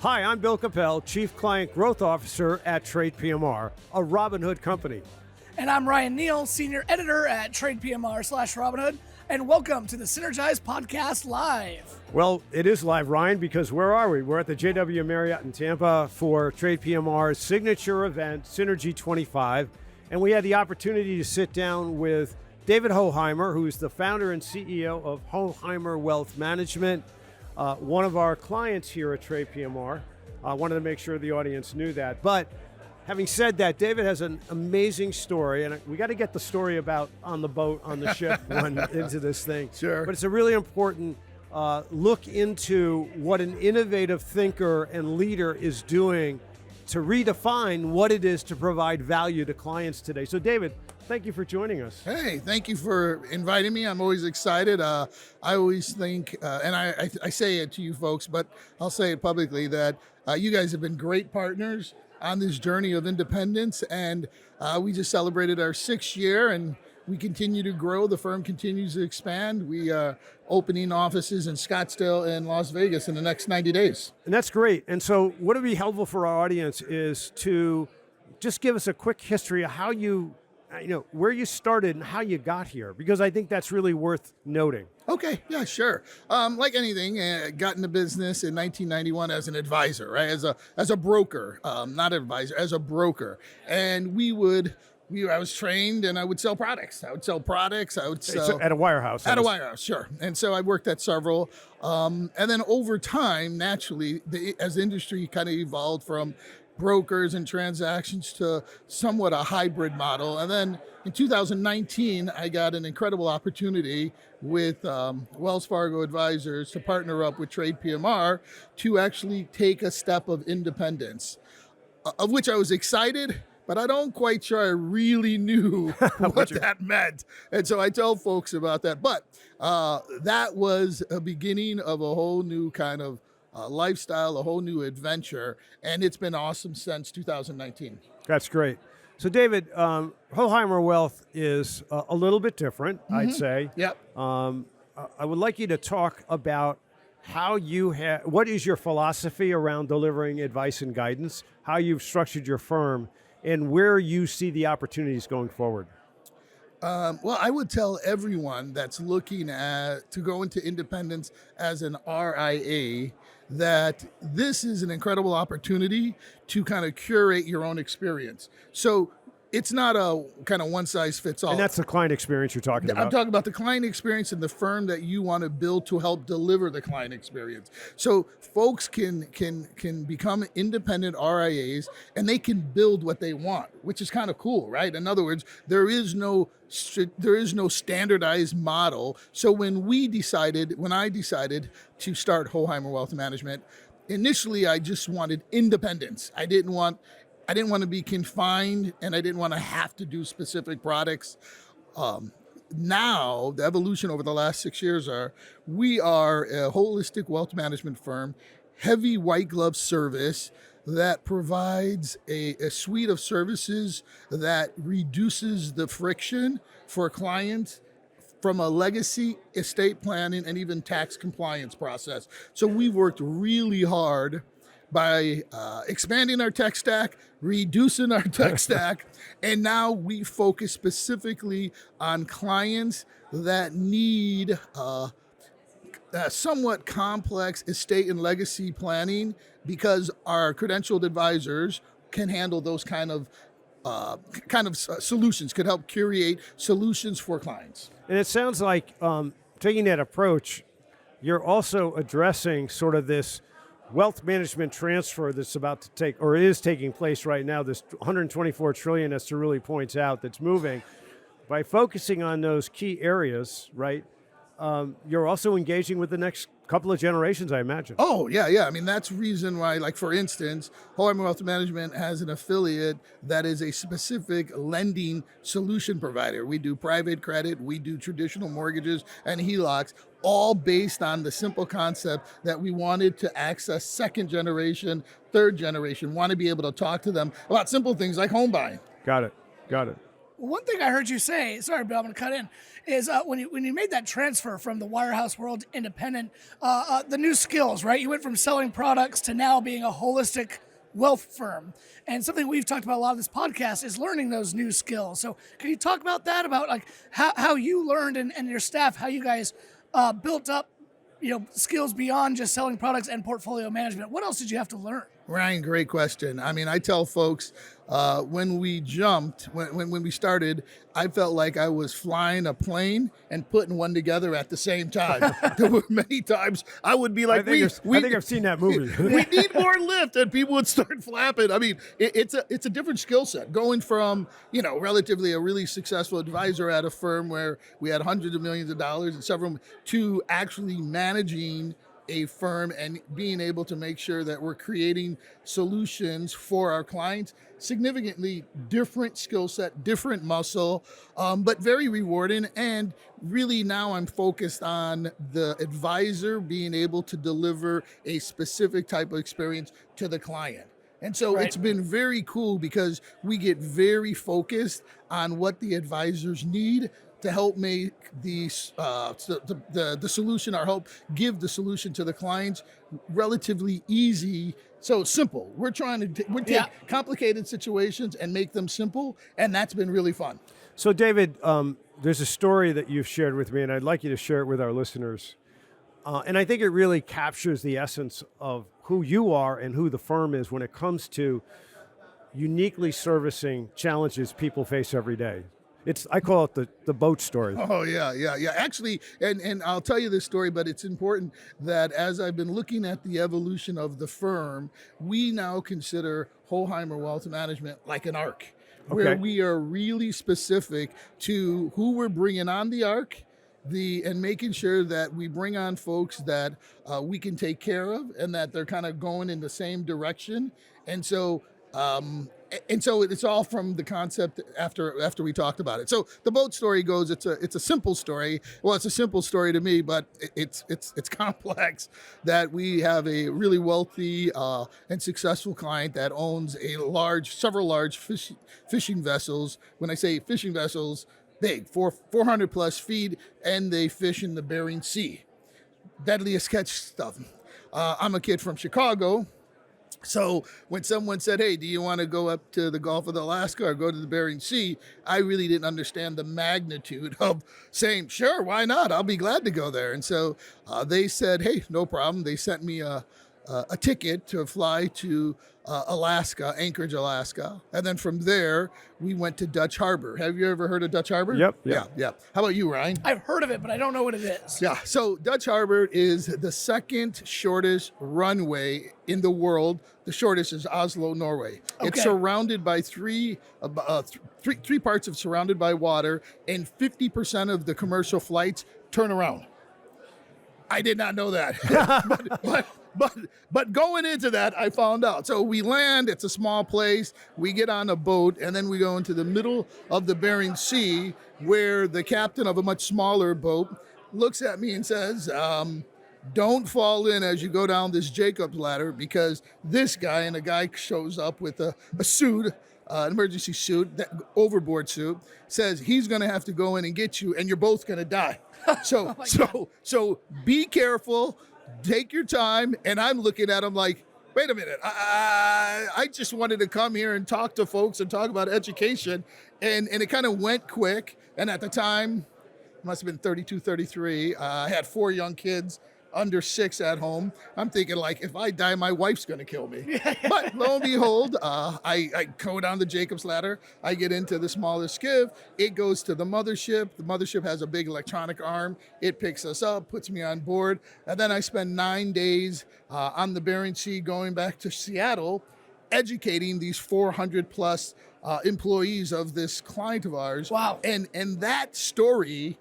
Hi, I'm Bill Coppel, Chief Client Growth Officer at Trade PMR, a Robinhood company. And I'm Ryan Neal, Senior Editor at TradePMR/Robinhood, and welcome to the Synergize Podcast Live. Well, it is live, Ryan, because where are we? We're at the JW Marriott in Tampa for Trade PMR's signature event, Synergy25, and we had the opportunity to sit down with David Hoheimer, who is the founder and CEO of Hohimer Wealth Management, one of our clients here at Trade PMR. I wanted to make sure the audience knew that. But having said that, David has an amazing story, and we got to get the story about on the boat, on the ship, when into this thing. Sure. But it's a really important look into what an innovative thinker and leader is doing to redefine what it is to provide value to clients today. So, David, thank you for joining us. Hey, thank you for inviting me. I'm always excited. I always think, and I say it to you folks, but I'll say it publicly, that you guys have been great partners on this journey of independence, and we just celebrated our 6th year, and we continue to grow. The firm continues to expand. We are opening offices in Scottsdale and Las Vegas in the next 90 days. And that's great. And so what would be helpful for our audience is to just give us a quick history of how where you started and how you got here, because I think that's really worth noting. Okay, yeah, sure. Like anything, got into business in 1991 as an advisor, right? As a broker, not advisor, as a broker. And I was trained, and I would sell products. I would sell At a wirehouse. At a wirehouse, sure. And so I worked at several. And then over time, naturally, as the industry kind of evolved from brokers and transactions to somewhat a hybrid model. And then in 2019, I got an incredible opportunity with Wells Fargo Advisors to partner up with Trade PMR to actually take a step of independence, of which I was excited, but I don't quite sure I really knew what that meant. And so I tell folks about that. But that was a beginning of a whole new kind of lifestyle, a whole new adventure, and it's been awesome since 2019. That's great. So, David, Hohimer Wealth is a little bit different, I'd say. Yep. I would like you to talk about how what is your philosophy around delivering advice and guidance, how you've structured your firm, and where you see the opportunities going forward. Well, I would tell everyone that's looking to go into independence as an RIA that this is an incredible opportunity to kind of curate your own experience. So it's not a kind of one size fits all. And that's the client experience you're talking about. I'm talking about the client experience and the firm that you want to build to help deliver the client experience. So folks can become independent RIAs, and they can build what they want, which is kind of cool, right? In other words, there is no standardized model. So when I decided to start Hohimer Wealth Management, initially I just wanted independence. I didn't want to be confined, and I didn't want to have to do specific products. Now, the evolution over the last 6 years we are a holistic wealth management firm, heavy white glove service that provides a suite of services that reduces the friction for clients from a legacy, estate planning, and even tax compliance process. So we've worked really hard by expanding our tech stack, reducing our tech stack, and now we focus specifically on clients that need somewhat complex estate and legacy planning, because our credentialed advisors can handle those kind of solutions, could help curate solutions for clients. And it sounds like taking that approach, you're also addressing sort of this wealth management transfer that's about to take, or is taking place right now, this 124 trillion, as Cerulli points out, that's moving. By focusing on those key areas, right, you're also engaging with the next couple of generations, I imagine. Oh, yeah. I mean, that's the reason why, like, for instance, Hohimer Wealth Management has an affiliate that is a specific lending solution provider. We do private credit, we do traditional mortgages and HELOCs, all based on the simple concept that we wanted to access second generation, third generation, want to be able to talk to them about simple things like home buying. Got it. One thing I heard you say, sorry, Bill, I'm going to cut in, is when you made that transfer from the wirehouse world to independent, the new skills, right? You went from selling products to now being a holistic wealth firm. And something we've talked about a lot of this podcast is learning those new skills. So can you talk about that, about like how you learned and your staff, how you guys built up, skills beyond just selling products and portfolio management? What else did you have to learn? Ryan, great question. I mean, I tell folks when we jumped, when we started, I felt like I was flying a plane and putting one together at the same time. There were many times I would be like, I think I've seen that movie. we need more lift, and people would start flapping. I mean, it's a different skill set. Going from, relatively a really successful advisor at a firm where we had hundreds of millions of dollars and several, to actually managing a firm and being able to make sure that we're creating solutions for our clients. Significantly different skill set, different muscle, but very rewarding. And really now I'm focused on the advisor being able to deliver a specific type of experience to the client. And so It's been very cool because we get very focused on what the advisors need to help make the solution, or help give the solution to the clients relatively easy. So simple. We're trying to take complicated situations and make them simple, and that's been really fun. So David, there's a story that you've shared with me, and I'd like you to share it with our listeners. And I think it really captures the essence of who you are and who the firm is when it comes to uniquely servicing challenges people face every day. I call it the boat story. Oh, yeah. Actually, and I'll tell you this story, but it's important that as I've been looking at the evolution of the firm, we now consider Hohimer Wealth Management like an arc, where we are really specific to who we're bringing on the arc, and making sure that we bring on folks that we can take care of and that they're kind of going in the same direction. And so it's all from the concept after we talked about it. So the boat story goes, it's a simple story. Well, it's a simple story to me, but it's complex. That we have a really wealthy and successful client that owns several large fishing vessels. When I say fishing vessels, big, 400 plus feet, and they fish in the Bering Sea. Deadliest catch stuff. I'm a kid from Chicago. So when someone said, hey, do you want to go up to the Gulf of Alaska or go to the Bering Sea? I really didn't understand the magnitude of saying, sure, why not? I'll be glad to go there. And so they said, hey, no problem. They sent me a ticket to fly to Alaska, Anchorage, Alaska. And then from there, we went to Dutch Harbor. Have you ever heard of Dutch Harbor? Yep. Yeah. How about you, Ryan? I've heard of it, but I don't know what it is. Yeah, so Dutch Harbor is the second shortest runway in the world. The shortest is Oslo, Norway. Okay. It's surrounded by three parts of surrounded by water, and 50% of the commercial flights turn around. I did not know that, but going into that, I found out. So we land, it's a small place, we get on a boat, and then we go into the middle of the Bering Sea, where the captain of a much smaller boat looks at me and says, don't fall in as you go down this Jacob's ladder, because this guy, and a guy shows up with a suit, an emergency suit, that overboard suit, says he's going to have to go in and get you, and you're both going to die. So, so be careful, take your time. And I'm looking at him like, wait a minute, I just wanted to come here and talk to folks and talk about education. And it kind of went quick. And at the time, it must have been 32, 33. I had 4 young kids under 6 at home. I'm thinking, like, if I die, my wife's going to kill me. But lo and behold, I go down the Jacob's ladder. I get into the smaller skiff. It goes to the mothership. The mothership has a big electronic arm. It picks us up, puts me on board. And then I spend 9 days on the Bering Sea going back to Seattle, educating these 400 plus employees of this client of ours. Wow. And that story,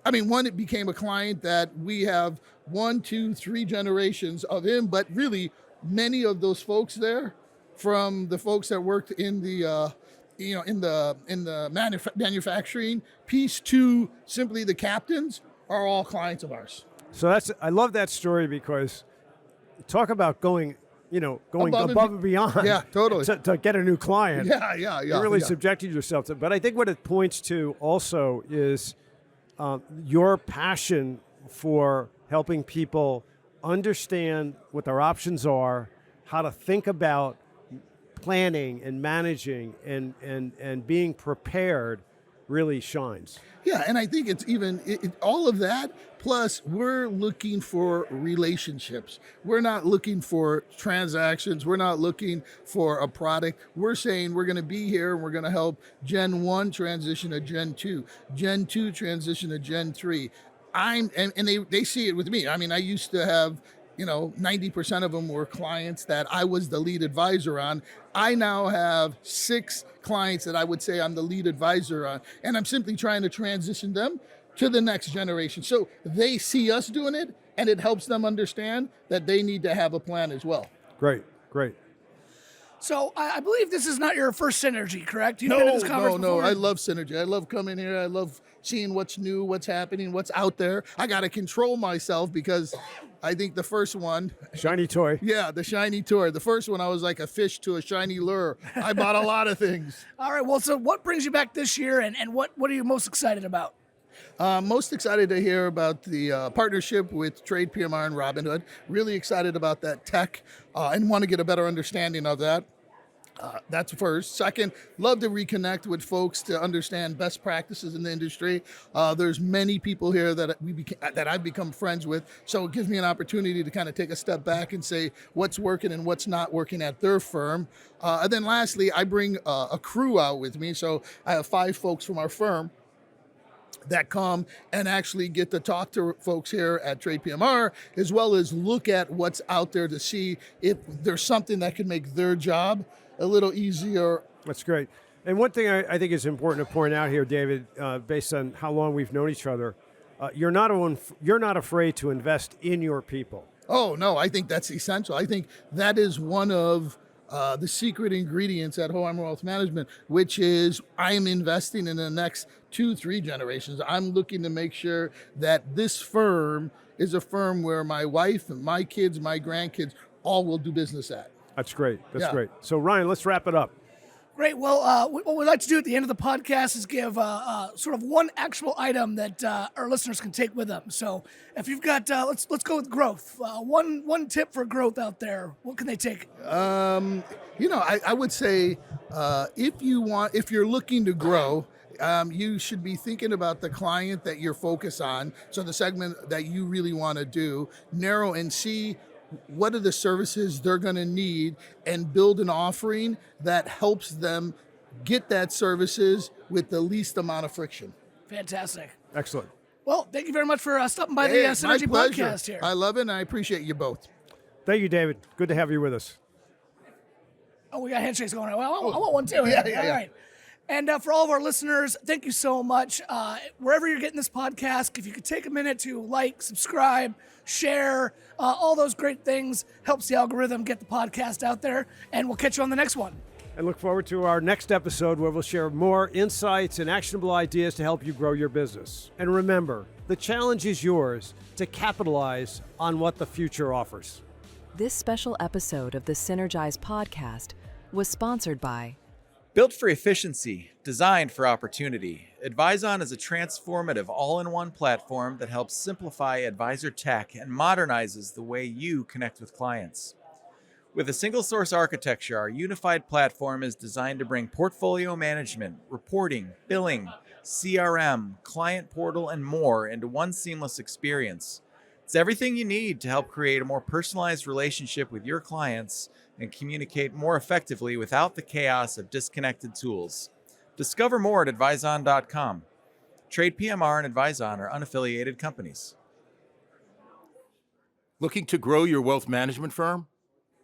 I mean, one, it became a client that we have 1, 2, 3 generations of him, but really many of those folks there, from the folks that worked in the manufacturing piece to simply the captains, are all clients of ours. So I love that story, because talk about going going above and beyond. Yeah, totally. To get a new client. Yeah. You're really subjecting yourself to. But I think what it points to also is your passion for helping people understand what their options are, how to think about planning and managing and being prepared really shines. Yeah, and I think it's even all of that. Plus, we're looking for relationships. We're not looking for transactions. We're not looking for a product. We're saying we're going to be here and we're going to help Gen 1 transition to Gen 2, Gen 2 transition to Gen 3. And they see it with me. I mean, I used to have 90% of them were clients that I was the lead advisor on. I now have 6 clients that I would say I'm the lead advisor on, and I'm simply trying to transition them to the next generation. So they see us doing it, and it helps them understand that they need to have a plan as well. Great. So I believe this is not your first Synergy, correct? You've been at this conference before? I love Synergy. I love coming here. I love seeing what's new, what's happening, what's out there. I got to control myself because I think the first one... Shiny toy. Yeah, the shiny toy. The first one, I was like a fish to a shiny lure. I bought a lot of things. All right, well, so what brings you back this year, and what are you most excited about? Most excited to hear about the partnership with Trade PMR and Robinhood. Really excited about that tech and want to get a better understanding of that. That's first. Second, love to reconnect with folks to understand best practices in the industry. There's many people here that I've become friends with, so it gives me an opportunity to kind of take a step back and say what's working and what's not working at their firm. And then lastly, I bring a crew out with me, so I have 5 folks from our firm that come and actually get to talk to folks here at Trade PMR, as well as look at what's out there to see if there's something that can make their job a little easier. That's great. And one thing I think is important to point out here, David, based on how long we've known each other, you're not afraid to invest in your people. Oh, no, I think that's essential. I think that is one of the secret ingredients at Hohimer Wealth Management, which is I'm investing in the next 2-3 generations. I'm looking to make sure that this firm is a firm where my wife and my kids, my grandkids, all will do business at. That's great. That's great. So, Ryan, let's wrap it up. Great. Well, what we'd like to do at the end of the podcast is give sort of one actual item that our listeners can take with them. So, if you've got, let's go with growth. One tip for growth out there. What can they take? I would say if you're looking to grow, you should be thinking about the client that you're focused on. So the segment that you really want to do, narrow and see what are the services they're going to need and build an offering that helps them get that services with the least amount of friction. Fantastic. Excellent. Well, thank you very much for stopping by the Synergy podcast here. I love it, and I appreciate you both. Thank you, David. Good to have you with us. Oh, we got handshakes going on. Well, I want one too. Yeah. All right. And for all of our listeners, thank you so much. Wherever you're getting this podcast, if you could take a minute to like, subscribe, share, all those great things, helps the algorithm get the podcast out there. And we'll catch you on the next one. And look forward to our next episode where we'll share more insights and actionable ideas to help you grow your business. And remember, the challenge is yours to capitalize on what the future offers. This special episode of the Synergize podcast was sponsored by Built for efficiency, designed for opportunity, Advizon is a transformative all-in-one platform that helps simplify advisor tech and modernizes the way you connect with clients. With a single source architecture, our unified platform is designed to bring portfolio management, reporting, billing, CRM, client portal, and more into one seamless experience. It's everything you need to help create a more personalized relationship with your clients and communicate more effectively without the chaos of disconnected tools. Discover more at advizon.com. Trade PMR and Advizon are unaffiliated companies. Looking to grow your wealth management firm?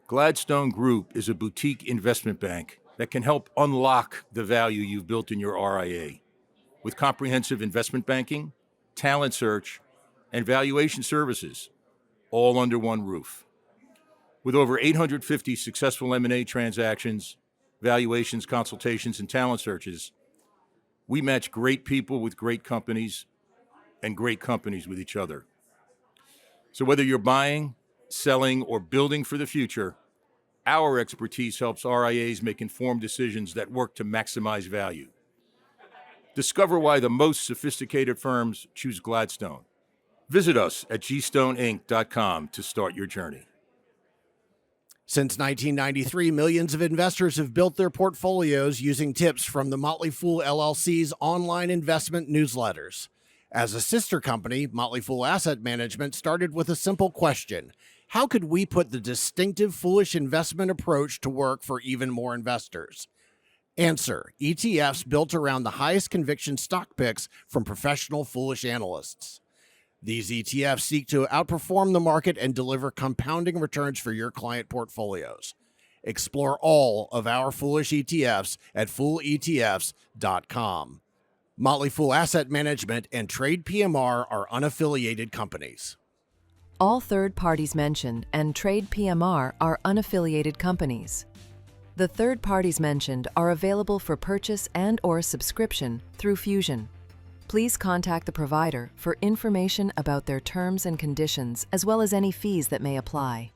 Gladstone Group is a boutique investment bank that can help unlock the value you've built in your RIA. With comprehensive investment banking, talent search, and valuation services, all under one roof. With over 850 successful M&A transactions, valuations, consultations, and talent searches, we match great people with great companies and great companies with each other. So whether you're buying, selling, or building for the future, Our expertise helps RIAs make informed decisions that work to maximize value. Discover why the most sophisticated firms choose Gladstone. Visit us at gstoneinc.com to start your journey. Since 1993, millions of investors have built their portfolios using tips from the Motley Fool LLC's online investment newsletters. As a sister company, Motley Fool Asset Management started with a simple question: how could we put the distinctive foolish investment approach to work for even more investors? Answer: ETFs built around the highest conviction stock picks from professional foolish analysts. These ETFs seek to outperform the market and deliver compounding returns for your client portfolios. Explore all of our foolish ETFs at fooletfs.com. Motley Fool Asset Management and Trade PMR are unaffiliated companies. All third parties mentioned and Trade PMR are unaffiliated companies. The third parties mentioned are available for purchase and/or subscription through Fusion. Please contact the provider for information about their terms and conditions, as well as any fees that may apply.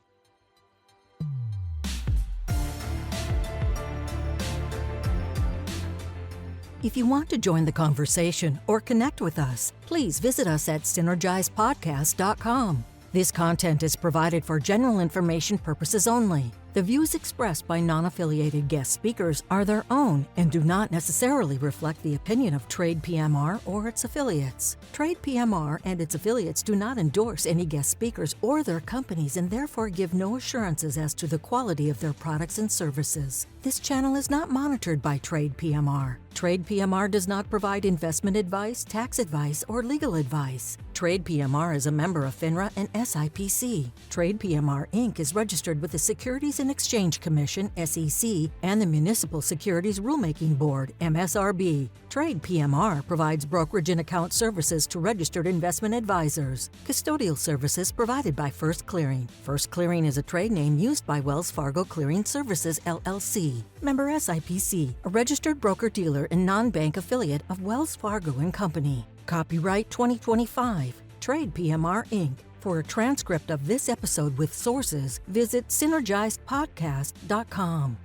If you want to join the conversation or connect with us, please visit us at Synergizepodcast.com. This content is provided for general information purposes only. The views expressed by non-affiliated guest speakers are their own and do not necessarily reflect the opinion of Trade PMR or its affiliates. Trade PMR and its affiliates do not endorse any guest speakers or their companies and therefore give no assurances as to the quality of their products and services. This channel is not monitored by Trade PMR. Trade PMR does not provide investment advice, tax advice, or legal advice. Trade PMR is a member of FINRA and SIPC. Trade PMR Inc. is registered with the Securities and Exchange Commission, SEC, and the Municipal Securities Rulemaking Board, MSRB. Trade PMR provides brokerage and account services to registered investment advisors. Custodial services provided by First Clearing. First Clearing is a trade name used by Wells Fargo Clearing Services, LLC. Member SIPC, a registered broker-dealer and non-bank affiliate of Wells Fargo & Company. Copyright 2025, Trade PMR Inc. For a transcript of this episode with sources, visit Synergizepodcast.com.